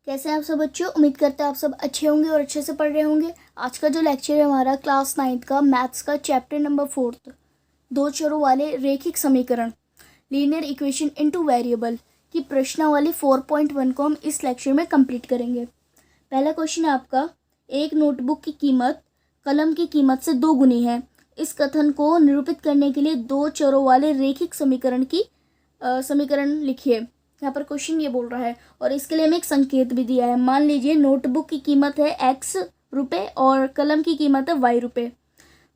कैसे हैं आप सब बच्चों। उम्मीद करते हैं आप सब अच्छे होंगे और अच्छे से पढ़ रहे होंगे। आज का जो लेक्चर है हमारा क्लास 9th का मैथ्स का चैप्टर नंबर 4 दो चरों वाले रेखिक समीकरण लीनियर इक्वेशन इनटू वेरिएबल की प्रश्नावली 4.1 को हम इस लेक्चर में कंप्लीट करेंगे। पहला क्वेश्चन है आपका, एक नोटबुक की कीमत कलम की कीमत से 2 गुनी है। इस कथन को निरूपित करने के लिए दो चरों वाले रेखिक समीकरण लिखिए। यहाँ पर क्वेश्चन ये बोल रहा है और इसके लिए हमें एक संकेत भी दिया है। मान लीजिए नोटबुक की कीमत है x रुपये और कलम की कीमत है y रुपये।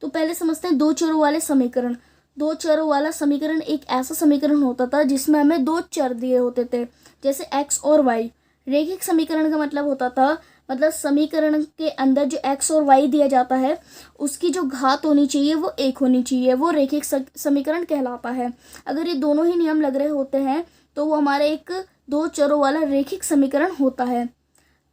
तो पहले समझते हैं दो चरों वाले समीकरण। दो चरों वाला समीकरण एक ऐसा समीकरण होता था जिसमें हमें दो चर दिए होते थे, जैसे x और y। रेखिक समीकरण का मतलब होता था, मतलब समीकरण के अंदर जो x और y दिया जाता है उसकी जो घात होनी चाहिए वो 1 होनी चाहिए, वो रेखिक समीकरण कहलाता है। अगर ये दोनों ही नियम लग रहे होते हैं तो वो हमारा एक दो चरों वाला रेखिक समीकरण होता है।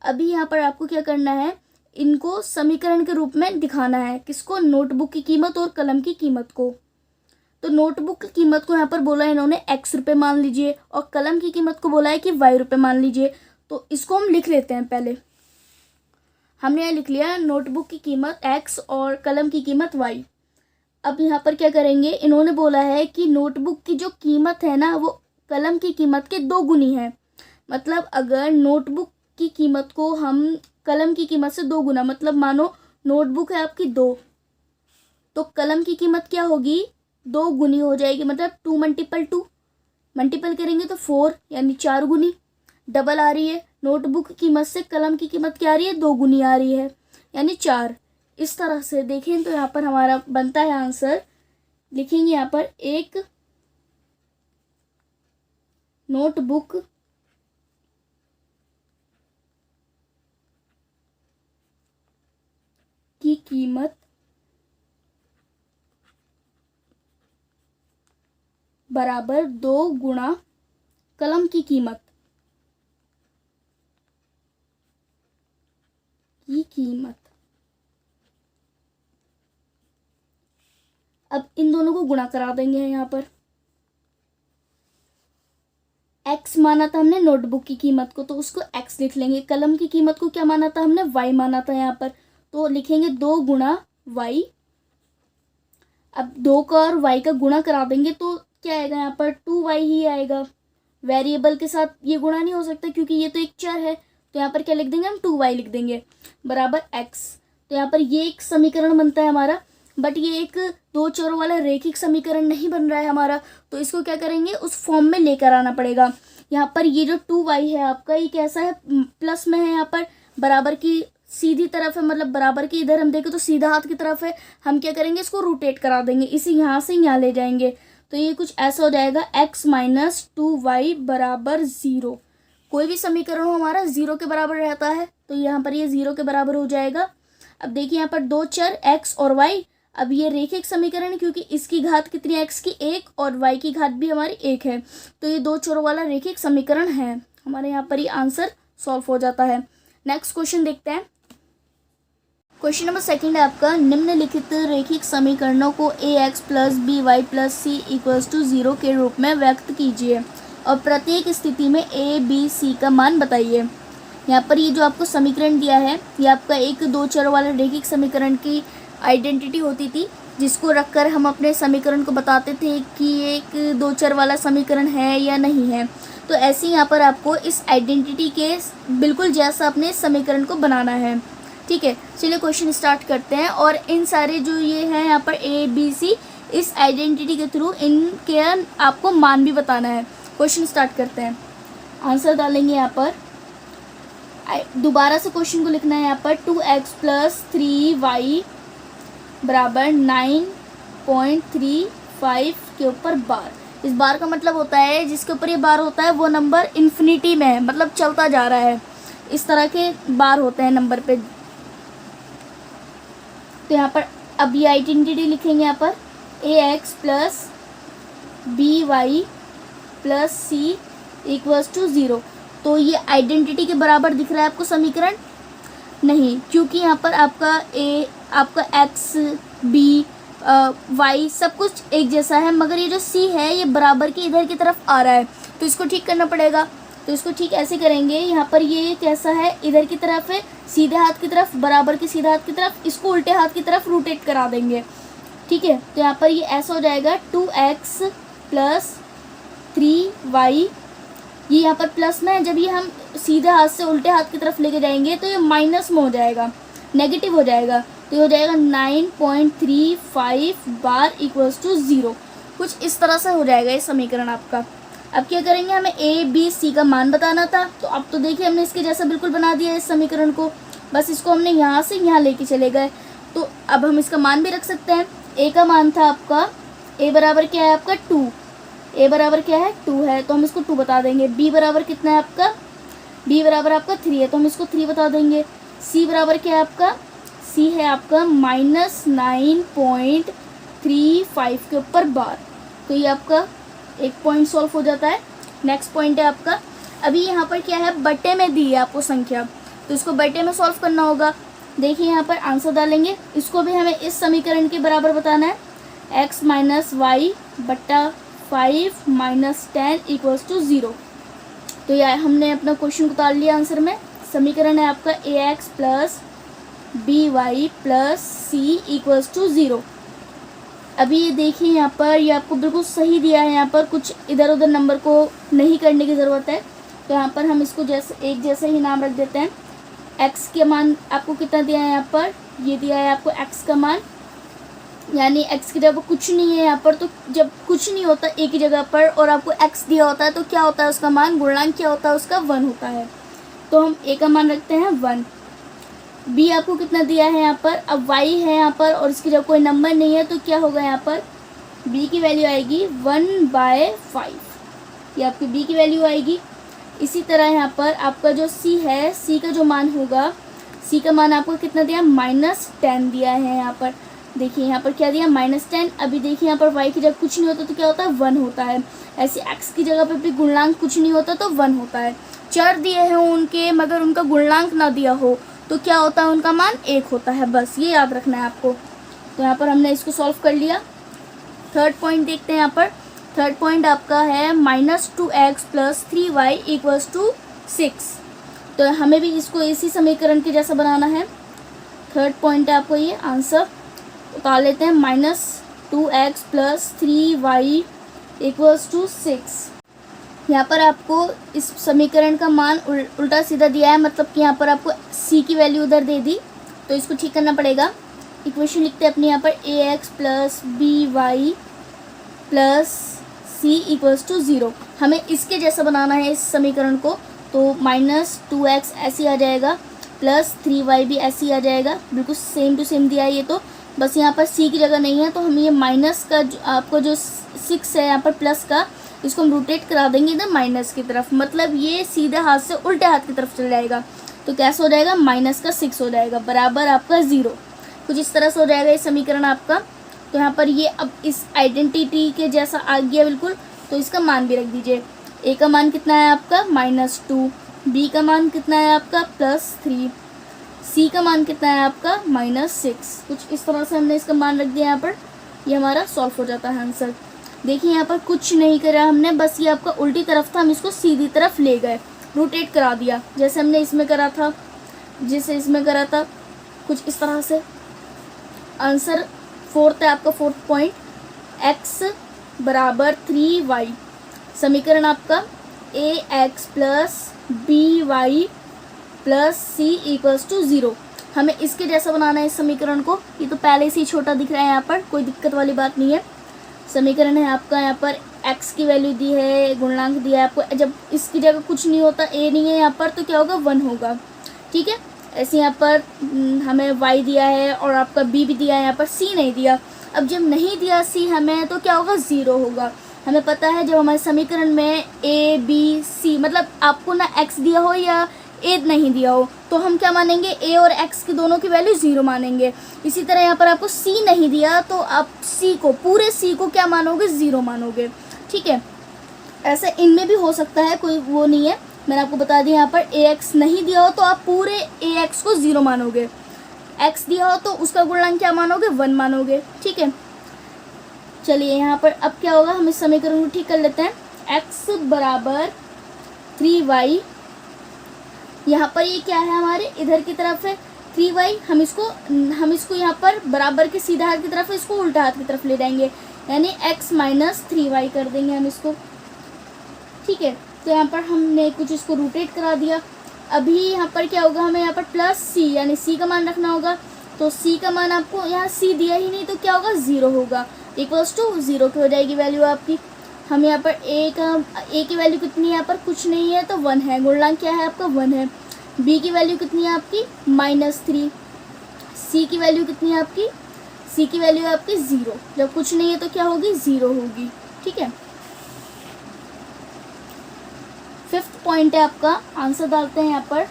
अभी यहाँ पर आपको क्या करना है, इनको समीकरण के रूप में दिखाना है। किसको? नोटबुक की कीमत और कलम की कीमत को। तो नोटबुक की कीमत को यहाँ पर बोला है इन्होंने x रुपये मान लीजिए और कलम की कीमत को बोला है कि y रुपये मान लीजिए। तो इसको हम लिख लेते हैं। पहले हमने यहाँ लिख लिया नोटबुक की कीमत x और कलम की कीमत y। अब यहाँ पर क्या करेंगे, इन्होंने बोला है कि नोटबुक की जो कीमत है ना वो कलम की कीमत के 2 गुनी है। मतलब अगर नोटबुक की कीमत को हम कलम की कीमत से 2 गुना, मतलब मानो नोटबुक है आपकी 2 तो कलम की कीमत क्या होगी, 2 गुनी हो जाएगी। मतलब 2 × 2 मल्टीपल करेंगे तो 4 यानी 4 गुनी। डबल आ रही है, नोटबुक की कीमत से कलम की कीमत क्या आ रही है, 2 गुनी आ रही है यानी 4। इस तरह से देखें तो यहाँ पर हमारा बनता है आंसर। लिखेंगे यहाँ पर एक नोटबुक की कीमत बराबर 2 गुणा कलम की कीमत अब इन दोनों को गुणा करा देंगे यहाँ पर। x माना था हमने नोटबुक की कीमत को तो उसको x लिख लेंगे। कलम की कीमत को क्या माना था हमने, y माना था यहाँ पर, तो लिखेंगे 2 गुणा y। अब 2 का और y का गुणा करा देंगे तो क्या आएगा यहाँ पर, 2y ही आएगा। वेरिएबल के साथ ये गुणा नहीं हो सकता क्योंकि ये तो एक चर है, तो यहाँ पर क्या लिख देंगे हम, 2y लिख देंगे बराबर x। तो यहाँ पर ये एक समीकरण बनता है हमारा, बट ये एक दो चरों वाला रेखिक समीकरण नहीं बन रहा है हमारा, तो इसको क्या करेंगे, उस फॉर्म में लेकर आना पड़ेगा। यहाँ पर ये जो 2y है आपका ये कैसा है, प्लस में है, यहाँ पर बराबर की सीधी तरफ है, मतलब बराबर की इधर हम देखें तो सीधा हाथ की तरफ है। हम क्या करेंगे, इसको रोटेट करा देंगे, इसी यहाँ से यहाँ ले जाएंगे तो ये कुछ ऐसा हो जाएगा x - 2y बराबर 0। कोई भी समीकरण हो हमारा 0 के बराबर रहता है, तो यहाँ पर ये 0 के बराबर हो जाएगा। अब देखिए यहाँ पर दो चर x और y। अब ये रेखिक समीकरण है क्योंकि इसकी घात कितनी है, x की 1 और y की घात भी हमारी 1 है, तो ये दो चरों वाला रेखिक समीकरण है। हमारे यहाँ पर ये आंसर सॉल्व हो जाता है। नेक्स्ट क्वेश्चन देखते हैं। क्वेश्चन नंबर 2 है आपका, निम्नलिखित रेखिक समीकरणों को ax + by + c = 0 के रूप में व्यक्त कीजिए और प्रत्येक स्थिति में a, b, c का मान बताइए। यहाँ पर ये जो आपको समीकरण दिया है ये आपका एक दो चरों वाले रेखिक समीकरण की आइडेंटिटी होती थी, जिसको रखकर हम अपने समीकरण को बताते थे कि ये एक दो चर वाला समीकरण है या नहीं है। तो ऐसे ही यहाँ पर आपको इस आइडेंटिटी के बिल्कुल जैसा अपने समीकरण को बनाना है। ठीक है, चलिए क्वेश्चन स्टार्ट करते हैं। और इन सारे जो ये हैं यहाँ पर a, b, c, इस आइडेंटिटी के थ्रू इनके आपको मान भी बताना है। क्वेश्चन स्टार्ट करते हैं, आंसर डालेंगे यहाँ पर। दोबारा से क्वेश्चन को लिखना है यहाँ पर, 2x + 3y बराबर 9.35 के ऊपर बार। इस बार का मतलब होता है जिसके ऊपर ये बार होता है वो नंबर इन्फिनिटी में है, मतलब चलता जा रहा है। इस तरह के बार होते हैं नंबर पे। तो यहाँ पर अब ये आइडेंटिटी लिखेंगे यहाँ पर, ax + by + c = 0। तो ये आइडेंटिटी के बराबर दिख रहा है आपको समीकरण नहीं, क्योंकि यहाँ पर आपका a, आपका x, b, y सब कुछ एक जैसा है, मगर ये जो c है ये बराबर की इधर की तरफ आ रहा है, तो इसको ठीक करना पड़ेगा। तो इसको ठीक ऐसे करेंगे, यहाँ पर ये कैसा है, इधर की तरफ है, सीधे हाथ की तरफ, बराबर के सीधे हाथ की तरफ, इसको उल्टे हाथ की तरफ रोटेट करा देंगे। ठीक है, तो यहाँ पर ये ऐसा हो जाएगा 2x प्लस 3y, ये यहाँ पर प्लस में है, जब ये हम सीधे हाथ से उल्टे हाथ की तरफ लेके जाएंगे तो ये माइनस में हो जाएगा, नेगेटिव हो जाएगा, तो ये हो जाएगा 9.35 बार इक्वल्स टू 0। कुछ इस तरह से हो जाएगा ये समीकरण आपका। अब क्या करेंगे, हमें a b c का मान बताना था, तो अब तो देखिए हमने इसके जैसा बिल्कुल बना दिया है इस समीकरण को, बस इसको हमने यहाँ से यहाँ लेके चले गए। तो अब हम इसका मान भी रख सकते हैं। a का मान था आपका, a बराबर क्या है आपका 2, a बराबर क्या है 2 है, तो हम इसको 2 बता देंगे। b बराबर कितना है आपका, b बराबर आपका 3 है, तो हम इसको 3 बता देंगे। c बराबर क्या है आपका, c है आपका -9.35 के ऊपर बार, तो ये आपका एक पॉइंट सॉल्व हो जाता है। नेक्स्ट पॉइंट है आपका, अभी यहाँ पर क्या है, बटे में दी है आपको संख्या, तो इसको बटे में सॉल्व करना होगा। देखिए यहाँ पर आंसर डालेंगे, इसको भी हमें इस समीकरण के बराबर बताना है, x माइनस वाई बट्टा 5 माइनस 10 इक्वल्स टू 0। तो यार हमने अपना क्वेश्चन उतार लिया आंसर में। समीकरण है आपका ax plus B Y plus C equals to 0। अभी ये देखिए यहाँ पर ये आपको बिल्कुल सही दिया है, यहाँ पर कुछ इधर उधर नंबर को नहीं करने की ज़रूरत है। तो यहाँ पर हम इसको जैसे एक जैसे ही नाम रख देते हैं। x के मान आपको कितना दिया है, यहाँ पर ये दिया है आपको x का मान, यानी x की जगह कुछ नहीं है यहाँ पर, तो जब कुछ नहीं होता एक ही जगह पर और आपको x दिया होता है तो क्या होता है उसका मान, गुणनांक क्या होता है उसका 1 होता है, तो हम a का मान रखते हैं 1। b आपको कितना दिया है यहाँ पर, अब y है यहाँ पर और इसकी जब कोई नंबर नहीं है तो क्या होगा, यहाँ पर b की वैल्यू आएगी 1/5, ये आपकी b की वैल्यू आएगी। इसी तरह यहाँ पर आपका जो c है, c का जो मान होगा, c का मान आपको कितना दिया, -10 दिया है यहाँ पर। देखिए यहाँ पर क्या दिया, -10। अभी देखिए यहाँ पर y की जगह कुछ नहीं होता तो क्या होता है, 1 होता है। ऐसे x की जगह पर भी गुणनांक कुछ नहीं होता तो 1 होता है। चर दिए हैं उनके, मगर उनका गुणनांक ना दिया हो तो क्या होता है, उनका मान 1 होता है, बस ये याद रखना है आपको। तो यहाँ पर हमने इसको सॉल्व कर लिया। थर्ड पॉइंट देखते हैं यहाँ पर। थर्ड पॉइंट आपका है -2x plus 3y equals to 6। तो हमें भी इसको इसी समीकरण के जैसा बनाना है। थर्ड पॉइंट है आपको ये, आंसर उतार लेते हैं, -2x plus 3y equals to 6। यहाँ पर आपको इस समीकरण का मान उल्टा सीधा दिया है, मतलब कि यहाँ पर आपको c की वैल्यू उधर दे दी, तो इसको ठीक करना पड़ेगा। इक्वेशन लिखते हैं अपने यहाँ पर ax plus B Y plus C equals to 0। हमें इसके जैसा बनाना है इस समीकरण को, तो -2x ऐसे आ जाएगा प्लस 3y भी ऐसे ही आ जाएगा, बिल्कुल सेम टू सेम दिया है ये, तो बस यहाँ पर c की जगह नहीं है तो हम ये माइनस का आपको जो 6 है यहाँ पर प्लस का, इसको हम रोटेट करा देंगे इधर माइनस की तरफ, मतलब ये सीधे हाथ से उल्टे हाथ की तरफ चल जाएगा, तो कैसे हो जाएगा, -6 हो जाएगा बराबर आपका 0। कुछ इस तरह से हो जाएगा ये समीकरण आपका। तो यहाँ पर ये अब इस आइडेंटिटी के जैसा आ गया बिल्कुल, तो इसका मान भी रख दीजिए। a का मान कितना है आपका -2, b का मान कितना है आपका +3, c का मान कितना है आपका -6। कुछ इस तरह से हमने इसका मान रख दिया यहाँ पर, ये हमारा सॉल्व हो जाता है आंसर। देखिए यहाँ पर कुछ नहीं करा हमने, बस ये आपका उल्टी तरफ था, हम इसको सीधी तरफ ले गए, रोटेट करा दिया, जैसे हमने इसमें करा था, जैसे इसमें करा था, कुछ इस तरह से। आंसर फोर्थ है आपका, फोर्थ पॉइंट, x बराबर 3y। समीकरण आपका ax plus B Y plus C equals to 0। हमें इसके जैसा बनाना है इस समीकरण को। ये तो पहले से ही छोटा दिख रहा है, यहाँ पर कोई दिक्कत वाली बात नहीं है। समीकरण है आपका, यहाँ पर x की वैल्यू दी है, गुणनांक दिया है आपको, जब इसकी जगह कुछ नहीं होता, a नहीं है यहाँ पर, तो क्या होगा, 1 होगा। ठीक है, ऐसे यहाँ पर हमें y दिया है और आपका b भी दिया है, यहाँ पर c नहीं दिया। अब जब नहीं दिया c हमें, तो क्या होगा, 0 होगा। हमें पता है जब हमारे समीकरण में a b c, मतलब आपको ना x दिया हो या a नहीं दिया हो, तो हम क्या मानेंगे, a और x की दोनों की वैल्यू 0 मानेंगे। इसी तरह यहाँ पर आपको c नहीं दिया तो आप c को, पूरे c को क्या मानोगे, 0 मानोगे। ठीक है, ऐसे इनमें भी हो सकता है, कोई वो नहीं है, मैंने आपको बता दिया। यहाँ पर ax नहीं दिया हो तो आप पूरे ax को 0 मानोगे, x दिया हो तो उसका गुणनफल क्या मानोगे, 1 मानोगे। ठीक है, चलिए यहाँ पर अब क्या होगा, हम इस समीकरण को ठीक कर लेते हैं। x बराबर 3y, यहाँ पर ये क्या है हमारे इधर की तरफ है 3y, हम इसको यहाँ पर बराबर के सीधा हाथ की तरफ है, इसको उल्टा हाथ की तरफ ले जाएंगे, यानी x माइनस 3y कर देंगे हम इसको। ठीक है, तो यहाँ पर हमने कुछ इसको रोटेट करा दिया। अभी यहाँ पर क्या होगा, हमें यहाँ पर प्लस c यानी c का मान रखना होगा। तो c का मान आपको यहाँ c दिया ही नहीं, तो क्या होगा 0 होगा, इक्वल्स टू 0 की हो जाएगी वैल्यू आपकी। हम यहाँ पर a की वैल्यू कितनी है, यहाँ पर कुछ नहीं है तो 1 है, गुणनांक क्या है आपका 1 है। b की वैल्यू कितनी है आपकी -3, c की वैल्यू कितनी है आपकी, c की वैल्यू है आपकी 0, जब कुछ नहीं है तो क्या होगी 0 होगी। ठीक है, 5th पॉइंट है आपका, आंसर डालते हैं यहाँ पर।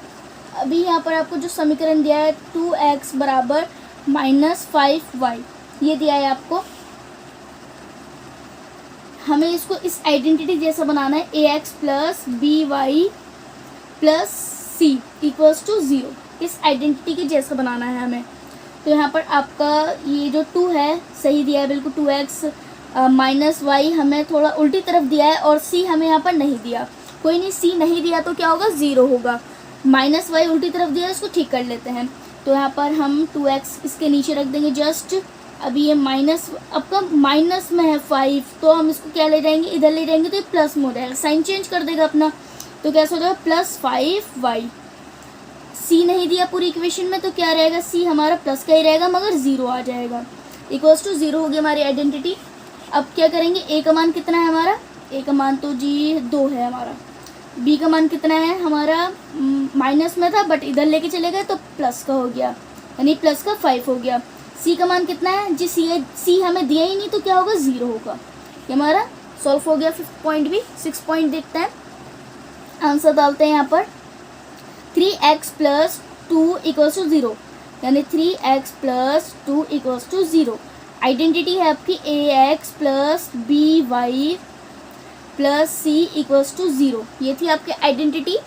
अभी यहाँ पर आपको जो समीकरण दिया है 2x बराबर -5y ये दिया है आपको, हमें इसको इस आइडेंटिटी जैसा बनाना है, ax plus by plus c equals to 0, इस आइडेंटिटी के जैसा बनाना है हमें। तो यहाँ पर आपका ये जो 2 है सही दिया है बिल्कुल, 2x माइनस वाई हमें थोड़ा उल्टी तरफ दिया है और c हमें यहाँ पर नहीं दिया, कोई नहीं, c नहीं दिया तो क्या होगा 0 होगा, -y उल्टी तरफ दिया है, इसको ठीक कर लेते हैं। तो यहाँ पर हम 2x इसके नीचे रख देंगे जस्ट। अभी ये माइनस आपका माइनस में है 5, तो हम इसको क्या ले जाएंगे, इधर ले जाएंगे तो ये प्लस में हो जाएगा, साइन चेंज कर देगा अपना, तो कैसे हो जाएगा +5y। c नहीं दिया पूरी इक्वेशन में तो क्या रहेगा, c हमारा प्लस का ही रहेगा मगर 0 आ जाएगा, इक्वल्स टू 0 हो गई हमारी आइडेंटिटी। अब क्या करेंगे, a का मान कितना है हमारा, a का मान तो जी 2 है हमारा, b का मान कितना है हमारा माइनस में था बट इधर लेके चले गए तो प्लस का हो गया, यानी प्लस का 5 हो गया। c का मान कितना है जी, c हमें दिया ही नहीं तो क्या होगा 0 होगा, ये हमारा सॉल्व हो गया 5th पॉइंट भी। 6th पॉइंट देखते हैं, आंसर डालते हैं यहाँ पर 3x प्लस 2 इक्वल्स टू 0, यानी 3x plus 2 equals to 0। Identity है आपकी ax plus by plus c equals to 0, ये थी आपकी आइडेंटिटी।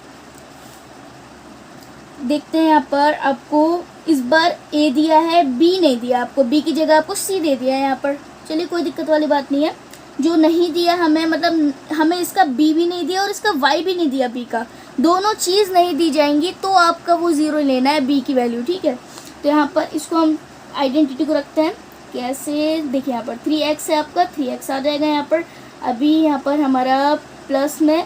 देखते हैं यहाँ पर आपको इस बार a दिया है, b नहीं दिया आपको, b की जगह आपको c दे दिया है यहाँ पर। चलिए कोई दिक्कत वाली बात नहीं है, जो नहीं दिया हमें मतलब हमें इसका b भी नहीं दिया और इसका y भी नहीं दिया, b का दोनों चीज़ नहीं दी जाएंगी तो आपका वो 0 लेना है b की वैल्यू। ठीक है, तो यहाँ पर इसको हम आइडेंटिटी को रखते हैं कैसे, देखिए यहाँ पर 3x है आपका, 3x आ जाएगा यहाँ पर। अभी यहाँ पर हमारा प्लस में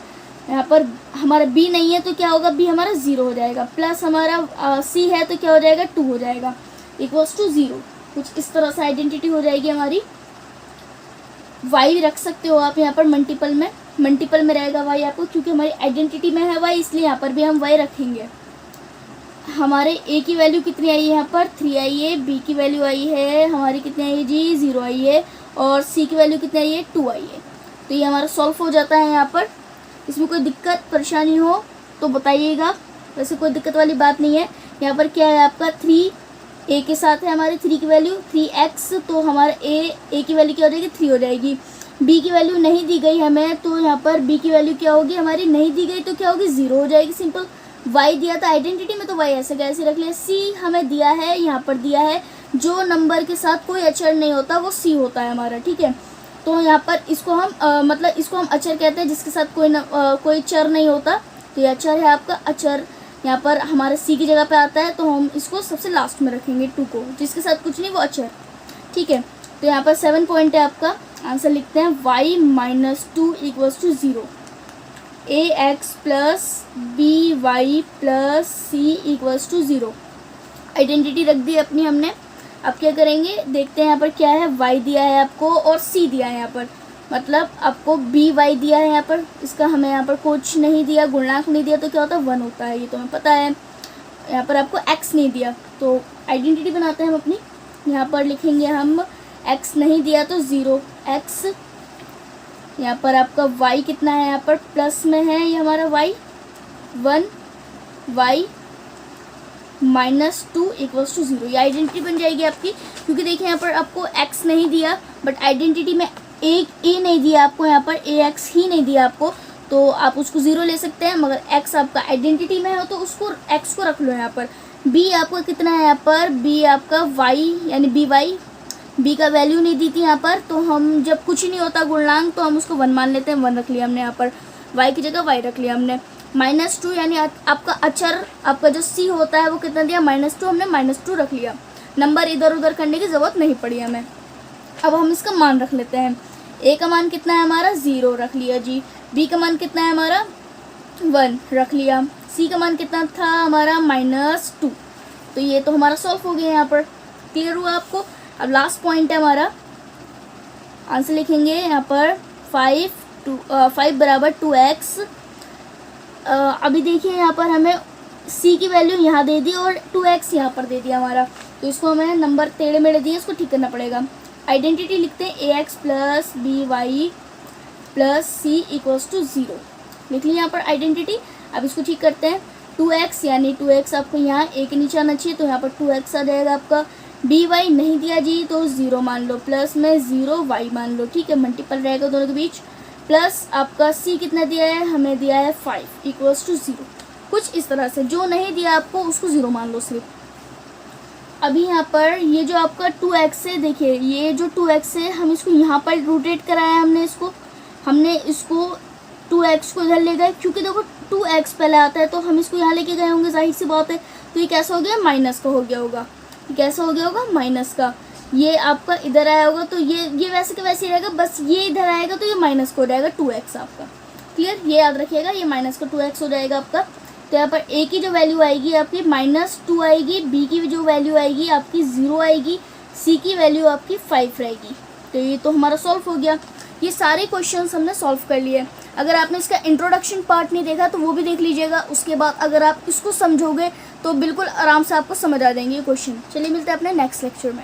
यहाँ पर हमारा b नहीं है तो क्या होगा, b हमारा 0 हो जाएगा, प्लस हमारा c है तो क्या हो जाएगा 2 हो जाएगा, इक्वल्स टू 0। कुछ इस तरह से आइडेंटिटी हो जाएगी हमारी। y रख सकते हो आप यहाँ पर मल्टीपल में रहेगा y आपको, क्योंकि हमारी आइडेंटिटी में है y, इसलिए यहाँ पर भी हम y रखेंगे। हमारे a की वैल्यू कितनी आई है यहाँ पर 3 आई है, b की वैल्यू आई है हमारी कितनी आई है जी 0 आई है, और c की वैल्यू कितनी आई है 2 आई है। तो ये हमारा सॉल्व हो जाता है यहाँ पर। इसमें कोई दिक्कत परेशानी हो तो बताइएगा, वैसे कोई दिक्कत वाली बात नहीं है। यहाँ पर क्या है आपका 3 a के साथ है हमारे 3 की वैल्यू 3x, तो हमारा a की वैल्यू क्या हो जाएगी 3 हो जाएगी। b की वैल्यू नहीं दी गई हमें तो यहाँ पर b की वैल्यू क्या होगी हमारी, नहीं दी गई तो क्या होगी 0 हो जाएगी, सिंपल। y दिया था आइडेंटिटी में तो y ऐसे कैसे रख लिया। c हमें दिया है, यहाँ पर दिया है जो नंबर के साथ कोई अक्षर नहीं होता वो c होता है हमारा। ठीक है, तो यहाँ पर इसको हम मतलब इसको हम अक्षर कहते हैं जिसके साथ कोई चर नहीं होता, तो ये अक्षर है आपका अक्षर। यहाँ पर हमारे c की जगह पे आता है तो हम इसको सबसे लास्ट में रखेंगे 2 को, जिसके साथ कुछ नहीं वो अक्षर। ठीक है, तो यहाँ पर 7 पॉइंट है आपका, आंसर लिखते हैं y minus 2 equals to 0, ax plus by plus c equals to 0। Identity रख दी अपनी हमने। अब क्या करेंगे, देखते हैं यहाँ पर क्या है, y दिया है आपको और c दिया है यहाँ पर, मतलब आपको by दिया है यहाँ पर, इसका हमें यहाँ पर कुछ नहीं दिया, गुणनांक नहीं दिया तो क्या होता है 1 होता है, ये तो हमें पता है। यहाँ पर आपको x नहीं दिया तो आइडेंटिटी बनाते हैं हम अपनी। यहाँ पर लिखेंगे हम x नहीं दिया तो 0 x, यहाँ पर आपका y कितना है, यहाँ पर प्लस में है ये हमारा y 1 y -2 इक्वल्स टू 0, ये आइडेंटिटी बन जाएगी आपकी। क्योंकि देखिए यहाँ पर आपको x नहीं दिया बट आइडेंटिटी में a नहीं दिया आपको, यहाँ पर ax ही नहीं दिया आपको, तो आप उसको 0 ले सकते हैं। मगर x आपका आइडेंटिटी में हो तो उसको x को रख लो यहाँ पर। b आपका कितना है यहाँ पर, b आपका y यानी by, b का वैल्यू नहीं दी थी यहाँ पर, तो हम जब कुछ नहीं होता गुणनांक तो हम उसको 1 मान लेते हैं, 1 रख लिया हमने यहाँ पर, y की जगह y रख लिया हमने। -2 यानी आपका अचर, आपका जो सी होता है वो कितना दिया, -2, हमने -2 रख लिया। नंबर इधर उधर करने की ज़रूरत नहीं पड़ी हमें। अब हम इसका मान रख लेते हैं। ए का मान कितना है हमारा 0 रख लिया जी। बी का मान कितना है हमारा 1 रख लिया। सी का मान कितना था हमारा -2। तो ये तो हमारा सॉल्व हो गया यहाँ पर। क्लियर हुआ आपको। अब लास्ट पॉइंट है हमारा, आंसर लिखेंगे यहाँ पर 5 बराबर 2x। अभी देखिए यहाँ पर हमें c की वैल्यू यहाँ दे दी और 2x यहाँ पर दे दिया हमारा, तो इसको हमें नंबर टेढ़े मेढ़े दिए, इसको ठीक करना पड़ेगा। आइडेंटिटी लिखते हैं ax plus by plus c equals to 0। लिख लिया यहाँ पर आइडेंटिटी। अब इसको ठीक करते हैं। 2x यानी 2x आपको यहाँ a के नीचे आना चाहिए, तो यहाँ पर 2x आ जाएगा आपका। by नहीं दिया जी तो 0 मान लो, प्लस में 0y मान लो, ठीक है, मल्टीपल रहेगा दोनों के बीच। प्लस आपका c कितना दिया है, हमें दिया है 5 इक्वल्स टू 0। कुछ इस तरह से, जो नहीं दिया आपको उसको 0 मान लो सिर्फ। अभी यहाँ पर ये जो आपका 2x है, देखिए ये जो 2x है हम इसको यहाँ पर रोटेट कराया हमने इसको 2x को इधर ले गए, क्योंकि देखो 2x पहले आता है तो हम इसको यहाँ लेके गए होंगे, जाहिर सी बात है। तो ये कैसा हो गया, माइनस का हो गया होगा। कैसा हो गया होगा, माइनस का। ये आपका इधर आया होगा तो ये वैसे के वैसे ही रहेगा, बस ये इधर आएगा तो ये माइनस का हो जाएगा 2x आपका। क्लियर, ये याद रखिएगा, ये माइनस का 2x हो जाएगा आपका। तो यहाँ पर a की जो वैल्यू आएगी आपकी -2 आएगी, b की जो वैल्यू आएगी आपकी 0 आएगी, c की वैल्यू आपकी 5 रहेगी। तो ये तो हमारा सॉल्व हो गया। ये सारे क्वेश्चंस हमने सॉल्व कर लिए। अगर आपने इसका इंट्रोडक्शन पार्ट नहीं देखा तो वो भी देख लीजिएगा। उसके बाद अगर आप इसको समझोगे तो बिल्कुल आराम से आपको समझ आ जाएंगे ये क्वेश्चन। चलिए मिलते हैं अपने नेक्स्ट लेक्चर में।